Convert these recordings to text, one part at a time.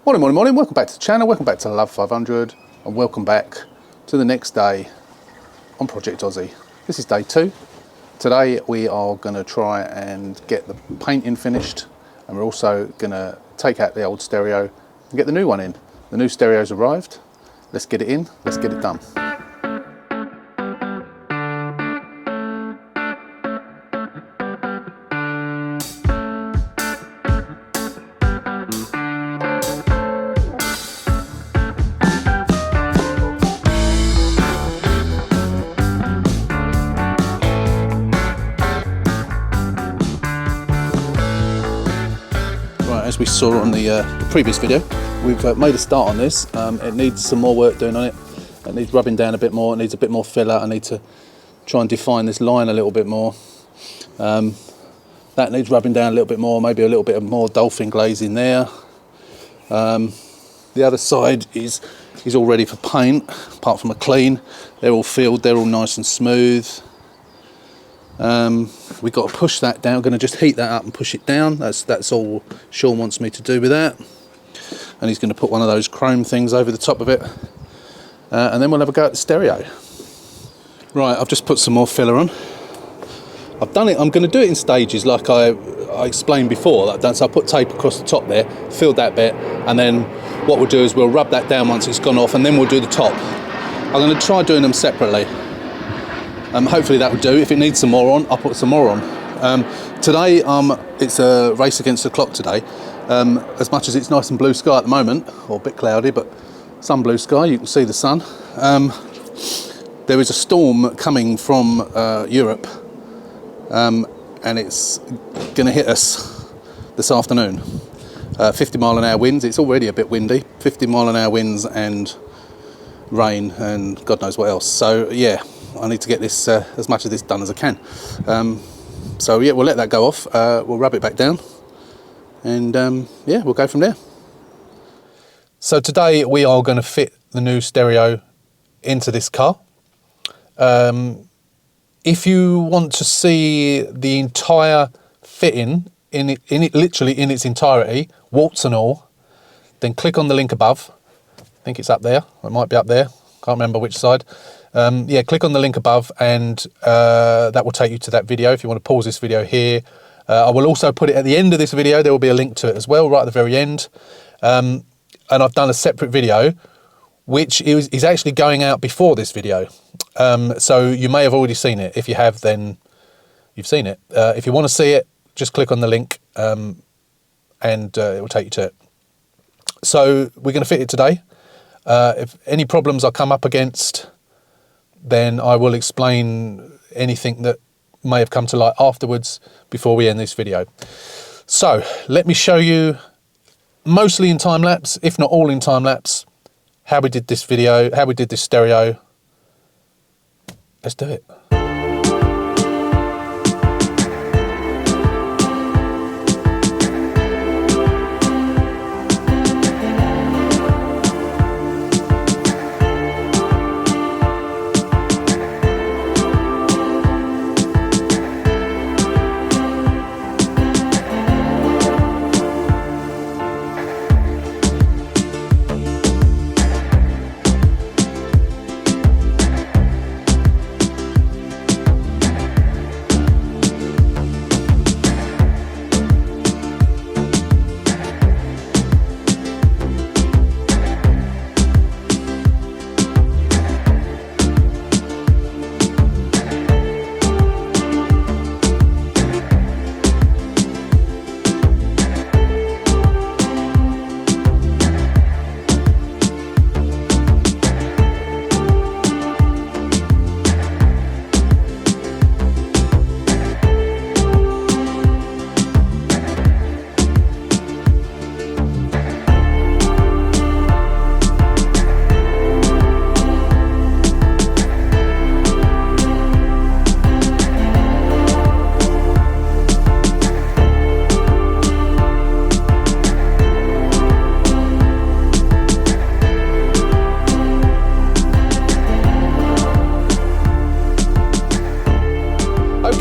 Morning, welcome back to the channel, welcome back to Love 500, and welcome back to the next day on Project Ozzy. This is day 2. Today we are going to try and get the painting finished, and we're also going to take out the old stereo and get the new one in. The new stereo's arrived, let's get it in, let's get it done. As we saw on the previous video, we've made a start on this. It needs some more work doing on it. It needs rubbing down a bit more. It needs a bit more filler. I need to try and define this line a little bit more. That needs rubbing down a little bit more, maybe a little bit of more dolphin glaze in there. The other side is all ready for paint, apart from a clean. They're all filled, they're all nice and smooth. We've got to push that down. I'm going to just heat that up and push it down. That's all Sean wants me to do with that. And he's going to put one of those chrome things over the top of it. And then we'll have a go at the stereo. Right, I've just put some more filler on. I've done it, I'm going to do it in stages like I explained before. So I put tape across the top there, filled that bit, and then what we'll do is we'll rub that down once it's gone off, and then we'll do the top. I'm going to try doing them separately. Hopefully that will do. If it needs some more on, I'll put some more on. Today, it's a race against the clock today. As much as it's nice and blue sky at the moment, or a bit cloudy, but some blue sky, you can see the sun. There is a storm coming from Europe, and it's going to hit us this afternoon. 50 mile an hour winds. It's already a bit windy. 50 mile an hour winds and rain and God knows what else. So yeah, I need to get this as much of this done as I can. So yeah, we'll let that go off. We'll rub it back down, and yeah, we'll go from there. So today we are going to fit the new stereo into this car. If you want to see the entire fitting in it literally in its entirety, warts and all, then click on the link above. I think it's up there. It might be up there. Can't remember which side. Yeah, click on the link above, and that will take you to that video. If you want to pause this video here, I will also put it at the end of this video. There will be a link to it as well, right at the very end. And I've done a separate video, which is actually going out before this video. So you may have already seen it. If you have, then you've seen it. If you want to see it, just click on the link, and it will take you to it. So we're going to fit it today. If any problems I come up against, then I will explain anything that may have come to light afterwards before we end this video. So let me show you, mostly in time lapse, if not all in time lapse, how we did this video, how we did this stereo. Let's do it.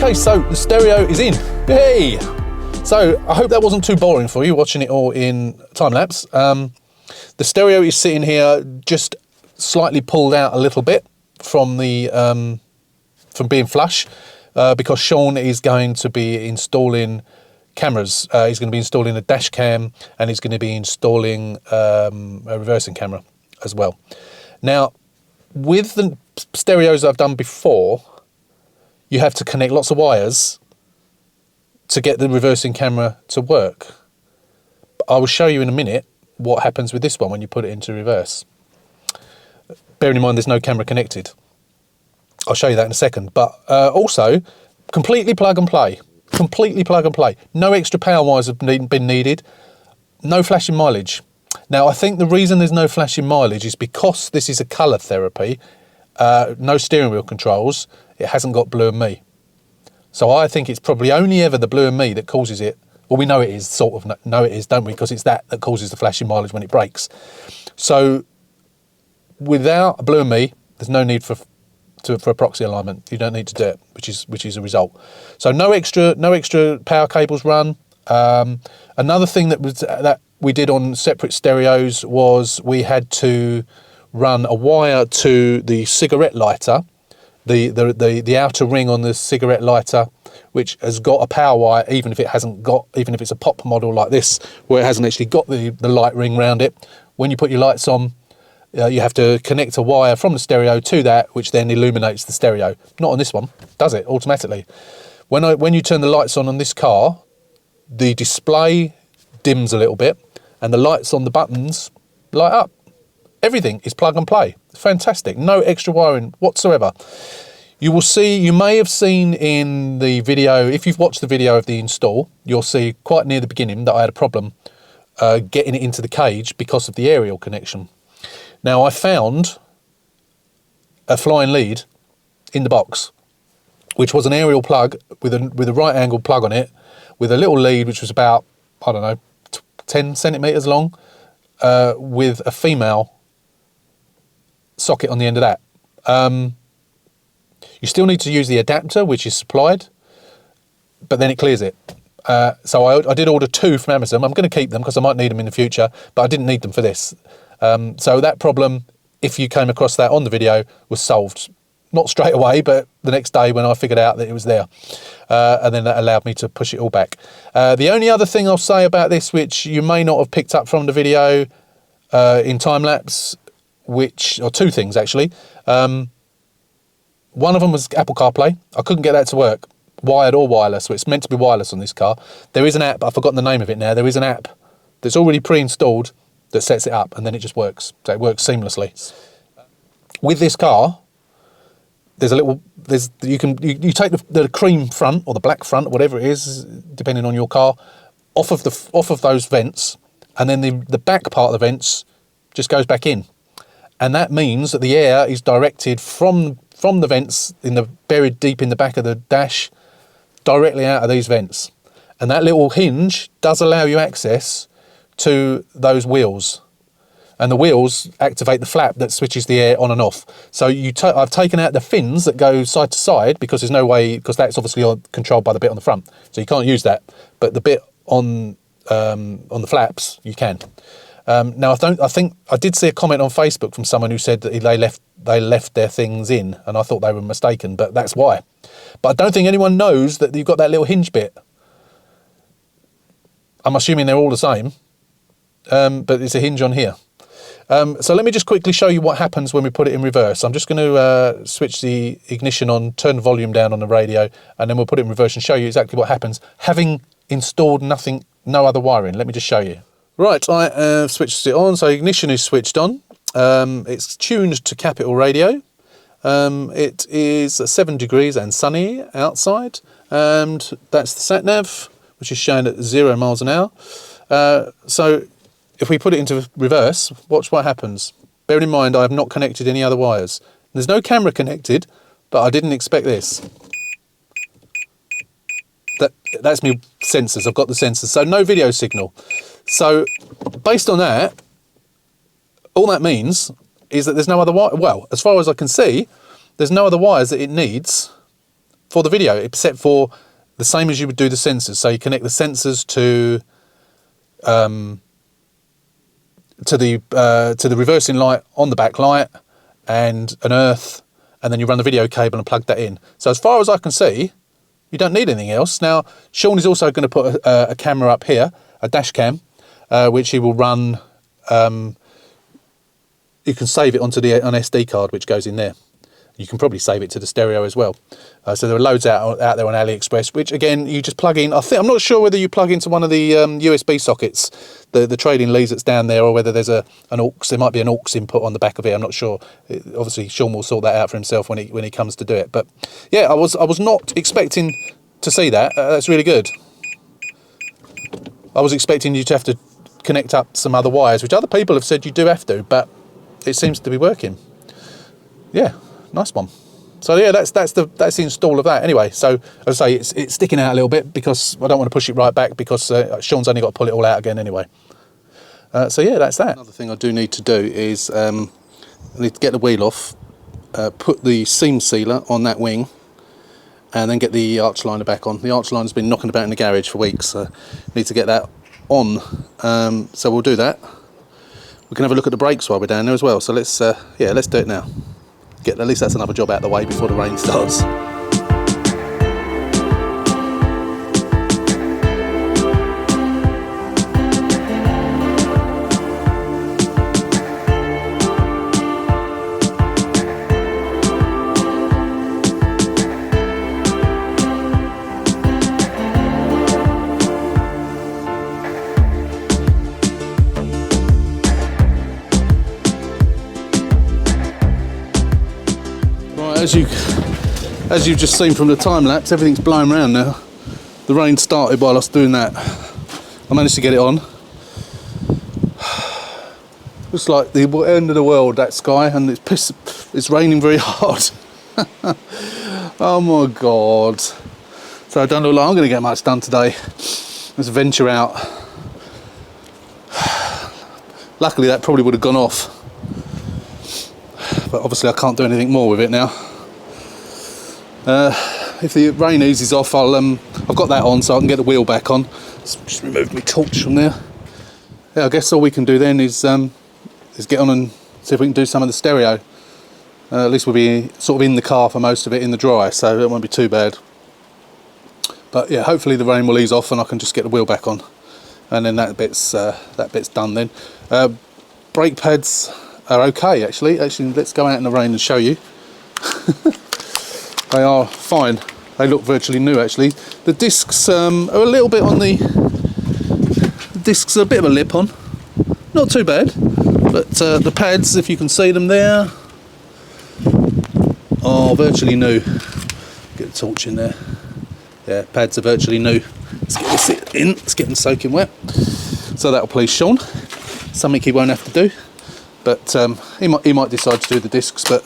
Okay, so the stereo is in. Yay! So I hope that wasn't too boring for you watching it all in time lapse. The stereo is sitting here just slightly pulled out a little bit from the from being flush, because Sean is going to be installing cameras. He's going to be installing a dash cam, and he's going to be installing a reversing camera as well. Now, with the stereos I've done before, you have to connect lots of wires to get the reversing camera to work. I will show you in a minute what happens with this one when you put it into reverse. Bearing in mind there's no camera connected. I'll show you that in a second. But also, completely plug and play. Completely plug and play. No extra power wires have been needed. No flashing mileage. Now, I think the reason there's no flashing mileage is because this is a colour therapy. No steering wheel controls. It hasn't got Blue and Me. So I think it's probably only ever the Blue and Me that causes it. Well, we know it is, sort of know it is, don't we? Because it's that causes the flashing mileage when it breaks. So without Blue and Me, there's no need for a proxy alignment. You don't need to do it, which is a result. So no extra power cables run. Another thing that we did on separate stereos was we had to run a wire to the cigarette lighter, the outer ring on the cigarette lighter, which has got a power wire, even if it's a pop model like this, where it hasn't actually got the light ring round it. When you put your lights on, you have to connect a wire from the stereo to that, which then illuminates the stereo. Not on this one, does it automatically? When you turn the lights on this car, the display dims a little bit, and the lights on the buttons light up. Everything is plug and play. Fantastic. No extra wiring whatsoever. You may have seen in the video, if you've watched the video of the install, you'll see quite near the beginning that I had a problem getting it into the cage because of the aerial connection. Now, I found a flying lead in the box, which was an aerial plug with a right angle plug on it, with a little lead which was about, I don't know, 10 centimetres long, with a female socket on the end of that. You still need to use the adapter, which is supplied, but then it clears it. So I did order 2 from Amazon. I'm going to keep them because I might need them in the future, but I didn't need them for this. So that problem, if you came across that on the video, was solved. Not straight away, but the next day when I figured out that it was there. And then that allowed me to push it all back. The only other thing I'll say about this, which you may not have picked up from the video in time-lapse, or 2 things actually. One of them was Apple CarPlay. I couldn't get that to work, wired or wireless. So it's meant to be wireless on this car. There is an app, I've forgotten the name of it now. There is an app that's already pre-installed that sets it up, and then it just works. So it works seamlessly. With this car, you take the cream front or the black front or whatever it is, depending on your car, off of those vents, and then the back part of the vents just goes back in. And that means that the air is directed from the vents buried deep in the back of the dash directly out of these vents. And that little hinge does allow you access to those wheels. And the wheels activate the flap that switches the air on and off. So I've taken out the fins that go side to side because there's no way, because that's obviously controlled by the bit on the front. So you can't use that. But the bit on the flaps, you can. Now, I think I did see a comment on Facebook from someone who said that they left their things in, and I thought they were mistaken, but that's why. But I don't think anyone knows that you've got that little hinge bit. I'm assuming they're all the same, but it's a hinge on here. So let me just quickly show you what happens when we put it in reverse. I'm just going to switch the ignition on, turn the volume down on the radio, and then we'll put it in reverse and show you exactly what happens, having installed no other wiring. Let me just show you. Right, I have switched it on, so ignition is switched on. It's tuned to capital radio. It is 7 degrees and sunny outside, and that's the sat-nav, which is shown at 0 miles an hour. So if we put it into reverse, watch what happens. Bear in mind, I have not connected any other wires. There's no camera connected, but I didn't expect this. That's me sensors. I've got the sensors, so no video signal. So based on that, all that means is that there's no other wire. Well, as far as I can see, there's no other wires that it needs for the video, except for the same as you would do the sensors. So you connect the sensors to to the reversing light on the back light, and an earth, and then you run the video cable and plug that in. So as far as I can see, you don't need anything else. Now, Sean is also going to put a camera up here, a dash cam, which he will run. You can save it onto an SD card, which goes in there. You can probably save it to the stereo as well. So there are loads out there on AliExpress, which again, you just plug in. I'm not sure whether you plug into one of the USB sockets, the trading leads that's down there, or whether there's an aux. There might be an aux input on the back of it. I'm not sure. Obviously, Sean will sort that out for himself when he comes to do it. But yeah, I was not expecting to see that. That's really good. I was expecting you to have to connect up some other wires, which other people have said you do have to, but it seems to be working. Yeah. Nice one. So yeah, that's the install of that. Anyway, so as I say, it's sticking out a little bit because I don't want to push it right back, because Sean's only got to pull it all out again anyway. So yeah, that's that. Another thing I do need to do is I need to get the wheel off, put the seam sealer on that wing, and then get the arch liner back on. The arch liner's been knocking about in the garage for weeks, so need to get that on. So we'll do that. We can have a look at the brakes while we're down there as well. So let's do it now. At least that's another job out of the way before the rain starts. As you've just seen from the time lapse, everything's blowing around now. The rain started while I was doing that. I managed to get it on. Looks like the end of the world, that sky, and it's raining very hard. Oh my god. So I don't look like I'm going to get much done today. Let's venture out. Luckily that probably would have gone off. But obviously I can't do anything more with it now. If the rain eases off, I've got that on so I can get the wheel back on. Just remove my torch from there. Yeah, I guess all we can do then is get on and see if we can do some of the stereo. At least we'll be sort of in the car for most of it in the dry, so it won't be too bad. But yeah, hopefully the rain will ease off and I can just get the wheel back on, and then that bit's done then. Brake pads are okay actually. Let's go out in the rain and show you. They are fine. They look virtually new actually. The discs are a little bit on the discs are a bit of a lip on. Not too bad. But the pads, if you can see them there, are virtually new. Get the torch in there. Yeah, pads are virtually new. Let's get this in. Let's get them soaking wet. So that'll please Sean. Something he won't have to do. But he might decide to do the discs, but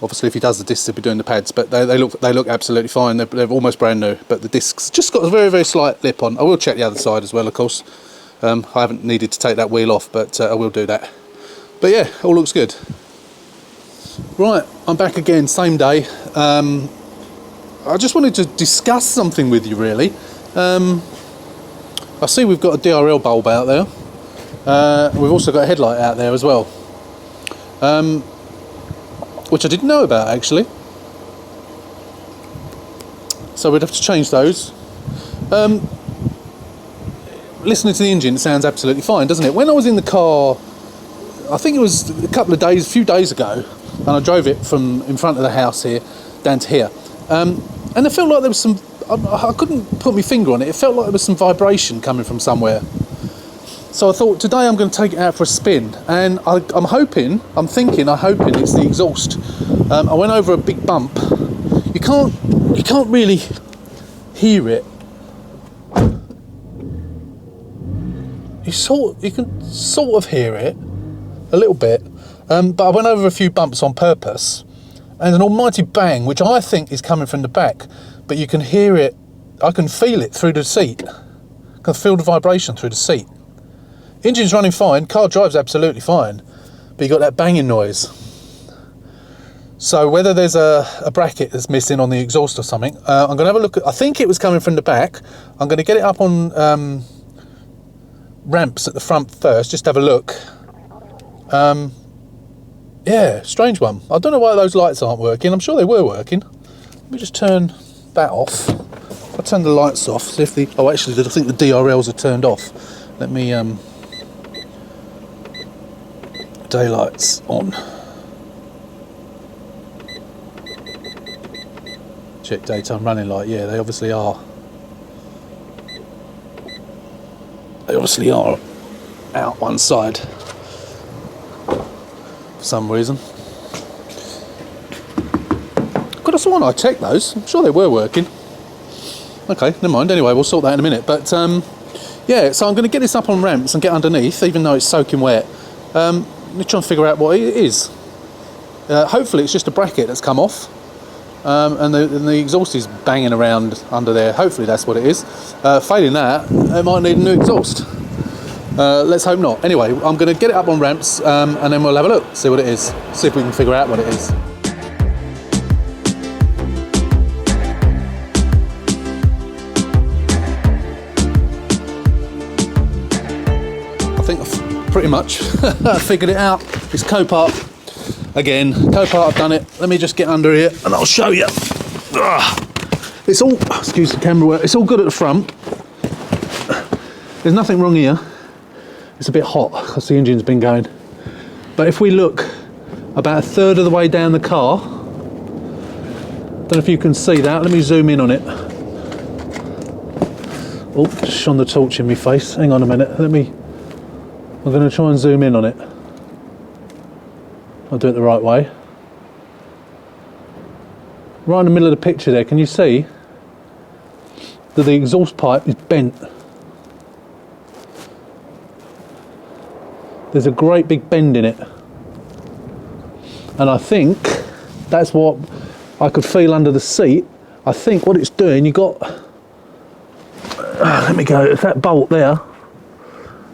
obviously if he does the discs he'll be doing the pads. But they look absolutely fine. They're almost brand new, but the discs just got a very, very slight lip on. I will check the other side as well, of course. I haven't needed to take that wheel off, but I will do that. But yeah, all looks good. Right, I'm back again, same day. I just wanted to discuss something with you really. I see we've got a DRL bulb out there. We've also got a headlight out there as well, which I didn't know about actually. So we'd have to change those. Listening to the engine, it sounds absolutely fine, doesn't it? When I was in the car, I think it was a few days ago, and I drove it from in front of the house here down to here, and it felt like there was some, I couldn't put my finger on it, it felt like there was some vibration coming from somewhere. So I thought today I'm going to take it out for a spin, and I'm hoping it's the exhaust. I went over a big bump. You can't really hear it. You can sort of hear it a little bit, but I went over a few bumps on purpose, and an almighty bang, which I think is coming from the back, but you can hear it. I can feel it through the seat. I can feel the vibration through the seat. Engine's running fine, car drives absolutely fine, but you got that banging noise. So whether there's a bracket that's missing on the exhaust or something, I'm going to have a look at, I think it was coming from the back. I'm going to get it up on ramps at the front first, just have a look. Yeah, strange one. I don't know why those lights aren't working. I'm sure they were working. Let me just turn that off. I'll turn the lights off, see if the... Oh, actually, I think the DRLs are turned off. Let me... daylights on. Check daytime running light. Yeah, they obviously are. They obviously are out one side for some reason. Could have sworn I checked those. I'm sure they were working. Okay, never mind. Anyway, we'll sort that in a minute. But yeah, so I'm going to get this up on ramps and get underneath, even though it's soaking wet. Let me try and figure out what it is. Hopefully, it's just a bracket that's come off. And the exhaust is banging around under there. Hopefully that's what it is. Failing that, it might need a new exhaust. Let's hope not. Anyway, I'm going to get it up on ramps and then we'll have a look, see what it is, see if we can figure out what it is. I think I've pretty much figured it out. It's Copart. Again, Copart, I've done it. Let me just get under here and I'll show you. It's all, excuse the camera work, it's all good at the front. There's nothing wrong here. It's a bit hot because the engine's been going. But if we look about a third of the way down the car, don't know if you can see that. Let me zoom in on it. Oh, just shone the torch in my face. Hang on a minute. I'm going to try and zoom in on it. I'll do it the right way. Right in the middle of the picture there, can you see that the exhaust pipe is bent? There's a great big bend in it. And I think that's what I could feel under the seat. I think what it's doing, you got... let me go, it's that bolt there.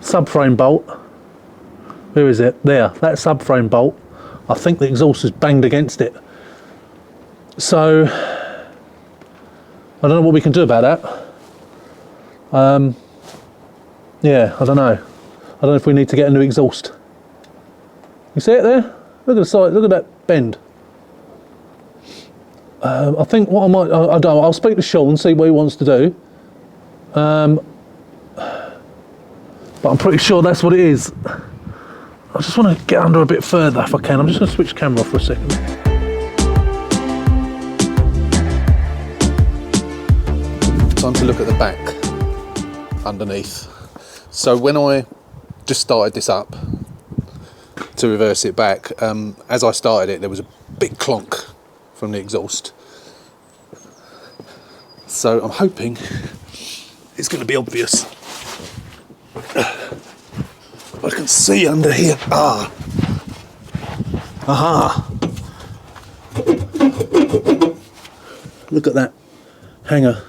Subframe bolt. Where is it? There, that subframe bolt. I think the exhaust is banged against it. So, I don't know what we can do about that. Yeah, I don't know. I don't know if we need to get a new exhaust. You see it there? Look at the side, look at that bend. I think what I might, I don't know, I'll speak to Sean and see what he wants to do. But I'm pretty sure that's what it is. I just want to get under a bit further if I can. I'm just going to switch camera off for a second. Time to look at the back underneath. So when I just started this up to reverse it back, as I started it, there was a big clonk from the exhaust. So I'm hoping it's going to be obvious. I can see under here. Ah. Aha. Look at that hanger.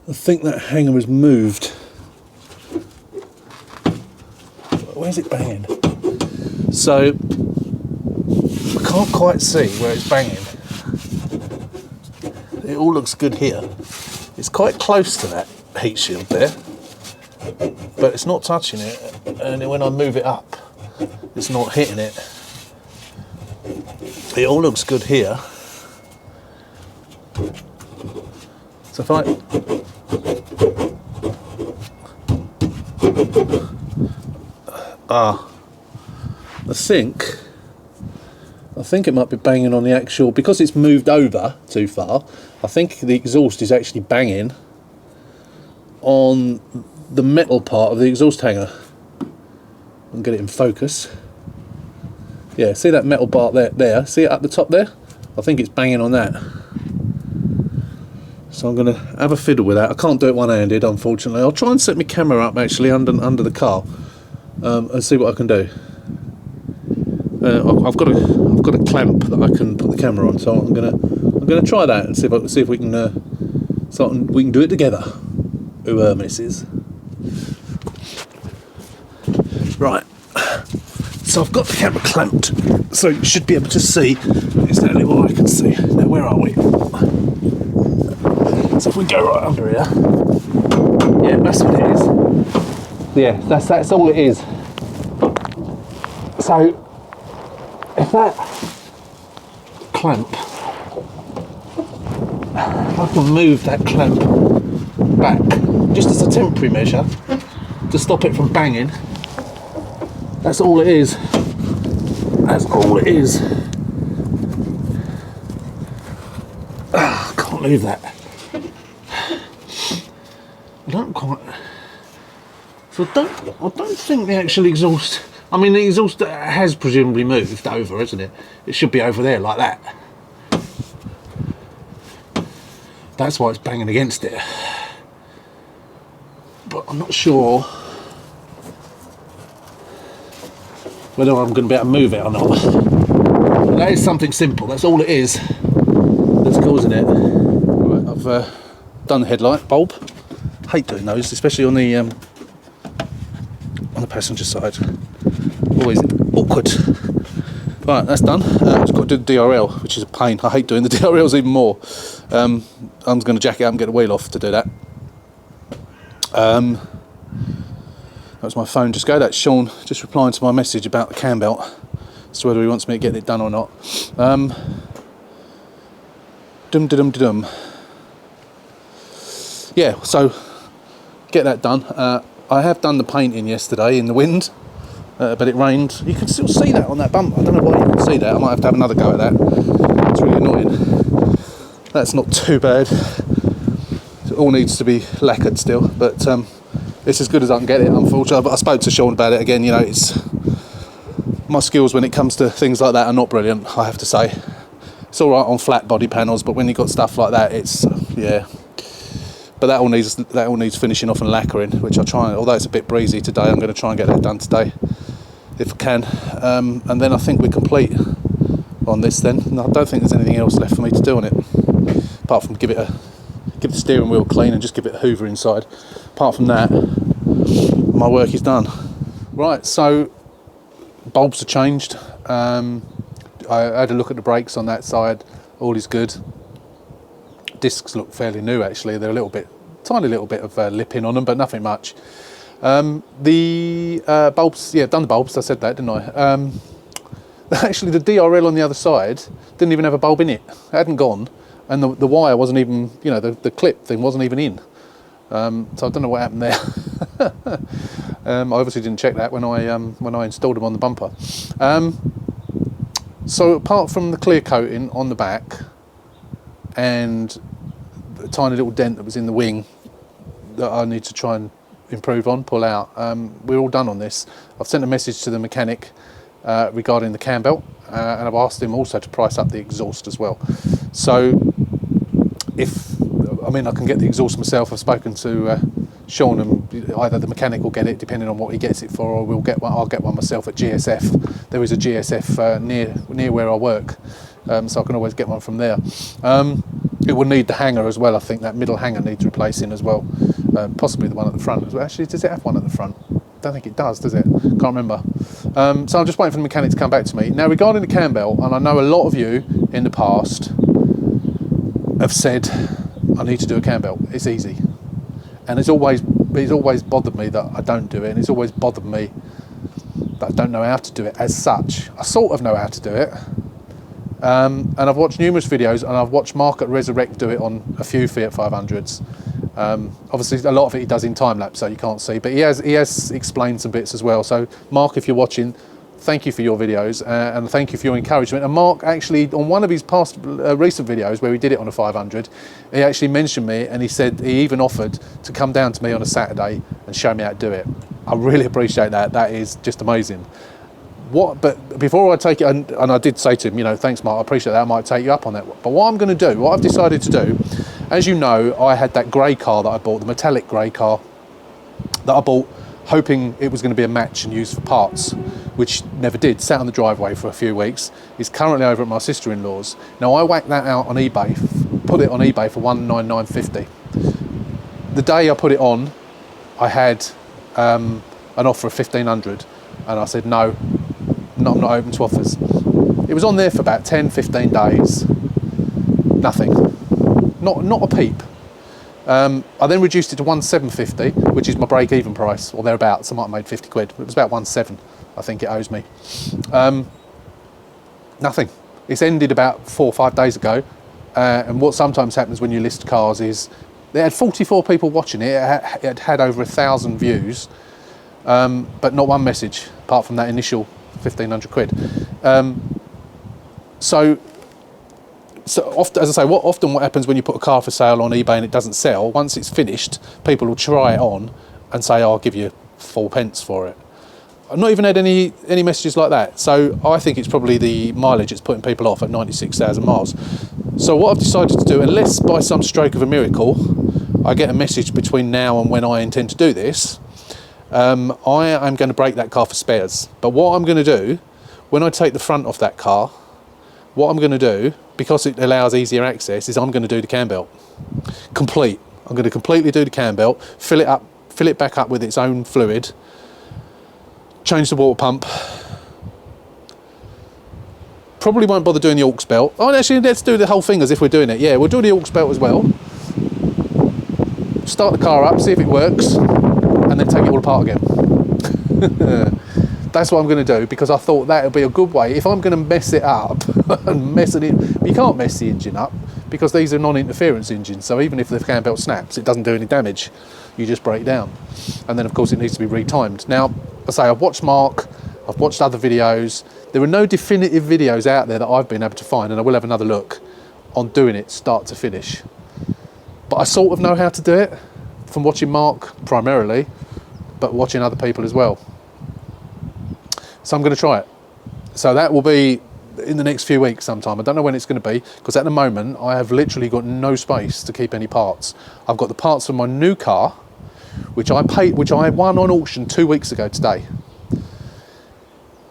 I think that hanger has moved. Where's it banging? So I can't quite see where it's banging. It all looks good here. It's quite close to that heat shield there. But it's not touching it, and when I move it up, it's not hitting it. It all looks good here. So if I... I think it might be banging on the actual... Because it's moved over too far, I think the exhaust is actually banging on the metal part of the exhaust hanger. I'll get it in focus. Yeah, see that metal part there? See it up the top there? I think it's banging on that. So I'm going to have a fiddle with that. I can't do it one-handed, unfortunately. I'll try and set my camera up actually under the car and see what I can do. I've got a clamp that I can put the camera on, so I'm gonna try that and see if we can we can do it together. Misses. Right, so I've got the camera clamped, so you should be able to see exactly what I can see. Now, where are we? So if we go right under here, Yeah, that's what it is. Yeah, that's all it is. So if that clamp, I can move that clamp back just as a temporary measure to stop it from banging. That's all it is. That's all it is. I can't leave that. I don't quite. So I don't think the actual exhaust. I mean, the exhaust has presumably moved over, hasn't it? It should be over there like that. That's why it's banging against it. But I'm not sure whether I'm going to be able to move it or not. But that is something simple. That's all it is that's causing it. Right, I've done the headlight bulb. Hate doing those, especially on the passenger side. Always awkward. Right, that's done. I've got to do the DRL, which is a pain. I hate doing the DRLs even more. I'm going to jack it up and get the wheel off to do that. That was my phone just go. That's Sean just replying to my message about the cam belt, as to whether he wants me to get it done or not. Yeah, so get that done. I have done the painting yesterday in the wind, but it rained. You can still see that on that bumper. I don't know why you can see that. I might have to have another go at that. It's really annoying. That's not too bad. It all needs to be lacquered still, but it's as good as I can get it, unfortunately. But I spoke to Sean about it again. You know, it's my skills when it comes to things like that are not brilliant, I have to say. It's all right on flat body panels, but when you've got stuff like that, it's yeah. But that all needs finishing off and lacquering, which I'll try. Although it's a bit breezy today, I'm going to try and get that done today, if I can. And then I think we're complete on this. Then and I don't think there's anything else left for me to do on it, apart from give the steering wheel clean and just give it a hoover inside. Apart from that, my work is done. Right, so bulbs are changed. I had a look at the brakes on that side. All is good. Discs look fairly new actually. They're tiny little bit of lipping on them, but nothing much. The bulbs, yeah, done the bulbs. I said that, didn't I? Actually, the DRL on the other side didn't even have a bulb in it. It hadn't gone, and the wire wasn't even, you know, the clip thing wasn't even in. So I don't know what happened there. I obviously didn't check that when I installed them on the bumper. So apart from the clear coating on the back and a tiny little dent that was in the wing that I need to try and improve on, pull out, we're all done on this. I've sent a message to the mechanic regarding the cam belt, and I've asked him also to price up the exhaust as well. So I can get the exhaust myself. I've spoken to Sean, and either the mechanic will get it depending on what he gets it for, or I'll get one myself at GSF. There is a GSF near where I work, so I can always get one from there. It will need the hanger as well. I think that middle hanger needs replacing as well, possibly the one at the front as well. Actually, does it have one at the front? I don't think it does it? Can't remember. So I'm just waiting for the mechanic to come back to me. Now, regarding the cam belt, and I know a lot of you in the past have said I need to do a cam belt. It's easy, and it's always bothered me that I don't do it, and it's always bothered me that I don't know how to do it as such. I sort of know how to do it, and I've watched numerous videos, and I've watched Mark at Resurrect do it on a few Fiat 500s. Obviously a lot of it he does in time lapse, so you can't see, but he has explained some bits as well. So Mark, if you're watching, thank you for your videos, and thank you for your encouragement. And Mark actually, on one of his past recent videos where we did it on a 500, he actually mentioned me, and he said he even offered to come down to me on a Saturday and show me how to do it. I really appreciate that. That is just amazing. But before I take it, and I did say to him, you know, thanks Mark, I appreciate that, I might take you up on that. But what I'm going to do, what I've decided to do, as you know, I had that grey car that I bought, the metallic grey car that I bought, hoping it was going to be a match and used for parts, which never did. Sat on the driveway for a few weeks. It's currently over at my sister-in-law's. Now, I whacked that out on eBay, put it on eBay for $199.50. The day I put it on, I had an offer of $1,500, and I said no, I'm not open to offers. It was on there for about 10-15 days. Nothing. Not a peep. I then reduced it to 1,750, which is my break-even price, or thereabouts. I might have made 50 quid. It was about 1,700, I think it owes me. Nothing. It's ended about 4 or 5 days ago. And what sometimes happens when you list cars is they had 44 people watching it. It had over 1,000 views, but not one message apart from that initial 1,500 quid. So often, as I say, what happens when you put a car for sale on eBay and it doesn't sell? Once it's finished, people will try it on and say, "Oh, I'll give you 4p for it." I've not even had any messages like that. So I think it's probably the mileage it's putting people off at 96,000 miles. So what I've decided to do, unless by some stroke of a miracle I get a message between now and when I intend to do this, I am going to break that car for spares. But what I'm going to do, when I take the front off that car, what I'm going to do, because it allows easier access, is I'm going to do the cam belt. Complete. I'm going to completely do the cam belt, fill it back up with its own fluid, change the water pump. Probably won't bother doing the aux belt. Oh, actually, let's do the whole thing as if we're doing it. Yeah, we'll do the aux belt as well. Start the car up, see if it works, and then take it all apart again. That's what I'm going to do, because I thought that would be a good way. If I'm going to mess it up and mess it in, you can't mess the engine up because these are non-interference engines. So even if the cam belt snaps, it doesn't do any damage. You just break down. And then, of course, it needs to be retimed. Now, I say I've watched Mark, I've watched other videos. There are no definitive videos out there that I've been able to find, and I will have another look on doing it start to finish. But I sort of know how to do it from watching Mark primarily, but watching other people as well. So I'm going to try it. So that will be in the next few weeks sometime. I don't know when it's going to be, because at the moment I have literally got no space to keep any parts. I've got the parts for my new car, which I won on auction 2 weeks ago today.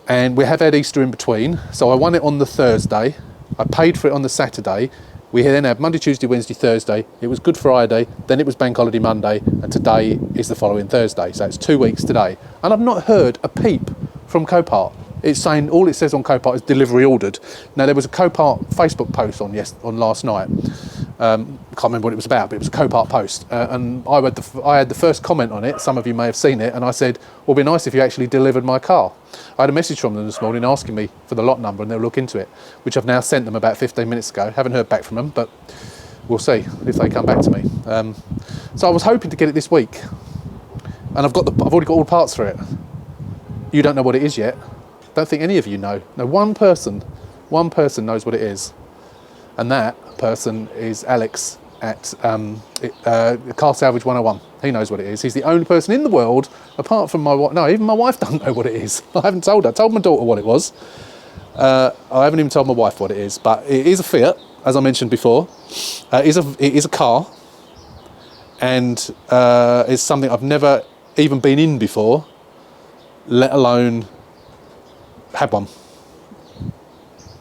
And we have had Easter in between, so I won it on the Thursday. I paid for it on the Saturday. We then had Monday, Tuesday, Wednesday, Thursday. It was Good Friday, then it was Bank Holiday Monday, and today is the following Thursday. So it's 2 weeks today. And I've not heard a peep from Copart. It's saying, all it says on Copart is delivery ordered. Now, there was a Copart Facebook post on last night. Can't remember what it was about, but it was a Copart post. And I had the first comment on it. Some of you may have seen it. And I said, well, it'd be nice if you actually delivered my car. I had a message from them this morning asking me for the lot number, and they'll look into it, which I've now sent them about 15 minutes ago. Haven't heard back from them, but we'll see if they come back to me. So I was hoping to get it this week. And I've already got all the parts for it. You don't know what it is yet. Don't think any of you know. No, one person knows what it is. And that person is Alex at Car Salvage 101. He knows what it is. He's the only person in the world, apart from my wife. No, even my wife doesn't know what it is. I haven't told her. I told my daughter what it was. I haven't even told my wife what it is. But it is a Fiat, as I mentioned before. It is a car. And it's something I've never even been in before, let alone had one.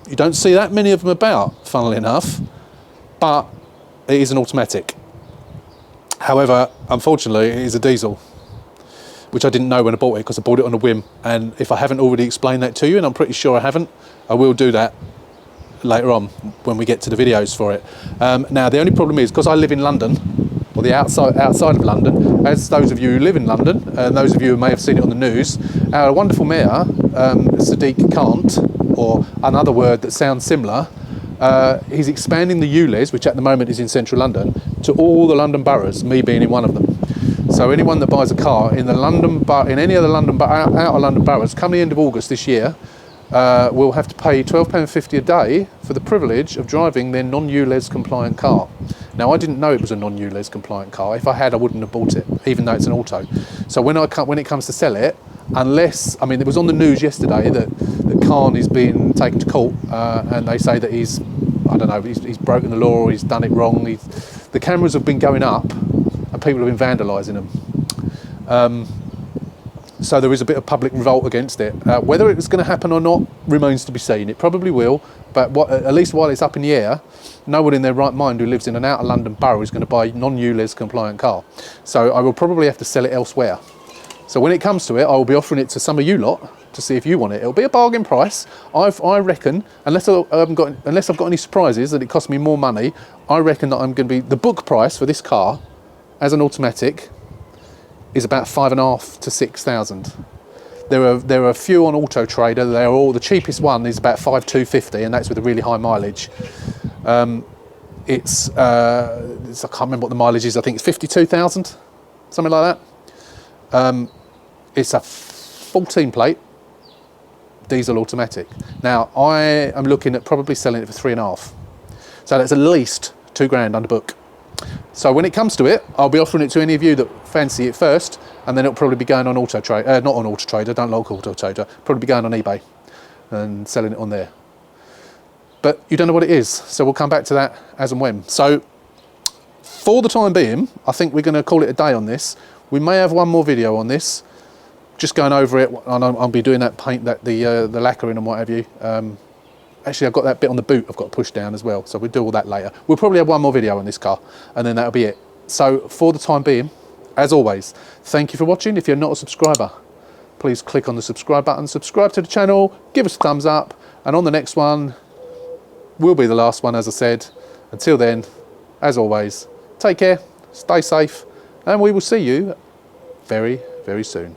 You don't see that many of them about, funnily enough, but it is an automatic. However, unfortunately, it is a diesel, which I didn't know when I bought it, because I bought it on a whim. And if I haven't already explained that to you, and I'm pretty sure I haven't, I will do that later on when we get to the videos for it. Now, the only problem is, because I live in London, or the outside of London, as those of you who live in London, and those of you who may have seen it on the news, our wonderful mayor, Sadiq Kant, or another word that sounds similar, he's expanding the ULEZ, which at the moment is in central London, to all the London boroughs, me being in one of them. So anyone that buys a car in the in any of the outer London boroughs, come the end of August this year, will have to pay £12.50 a day for the privilege of driving their non-ULEZ compliant car. Now, I didn't know it was a non-ULEZ compliant car. If I had, I wouldn't have bought it, even though it's an auto. So when it comes to sell it, unless, I mean, it was on the news yesterday that Khan is being taken to court, and they say that he's broken the law, or he's done it wrong. The cameras have been going up, and people have been vandalising them. So there is a bit of public revolt against it. Whether it's going to happen or not remains to be seen. It probably will, but at least while it's up in the air, no one in their right mind who lives in an outer London borough is going to buy a non-ULEZ compliant car. So I will probably have to sell it elsewhere. So when it comes to it, I will be offering it to some of you lot to see if you want it. It'll be a bargain price. I reckon, unless I've got any surprises that it costs me more money, I reckon that I'm going to be, the book price for this car as an automatic is about 5.5 to 6,000. There are a few on Auto Trader. They're all, the cheapest one is about 5,250, and that's with a really high mileage. It's I can't remember what the mileage is. I think it's 52,000, something like that. It's a 14 plate diesel automatic. Now I am looking at probably selling it for 3.5. So that's at least £2,000 under book. So when it comes to it, I'll be offering it to any of you that fancy it first, and then it'll probably be going on Auto Trader, not on Auto Trader, don't like Auto Trader, probably be going on eBay and selling it on there. But you don't know what it is, so we'll come back to that as and when. So for the time being, I think we're going to call it a day on this. We may have one more video on this, just going over it, and I'll be doing that paint, the lacquering and what have you. Actually, I've got that bit on the boot I've got to push down as well, so we'll do all that later. We'll probably have one more video on this car, and then that'll be it. So for the time being, as always, thank you for watching. If you're not a subscriber, please click on the subscribe button, subscribe to the channel, give us a thumbs up, and on the next one, will be the last one, as I said. Until then, as always, take care, stay safe, and we will see you very, very soon.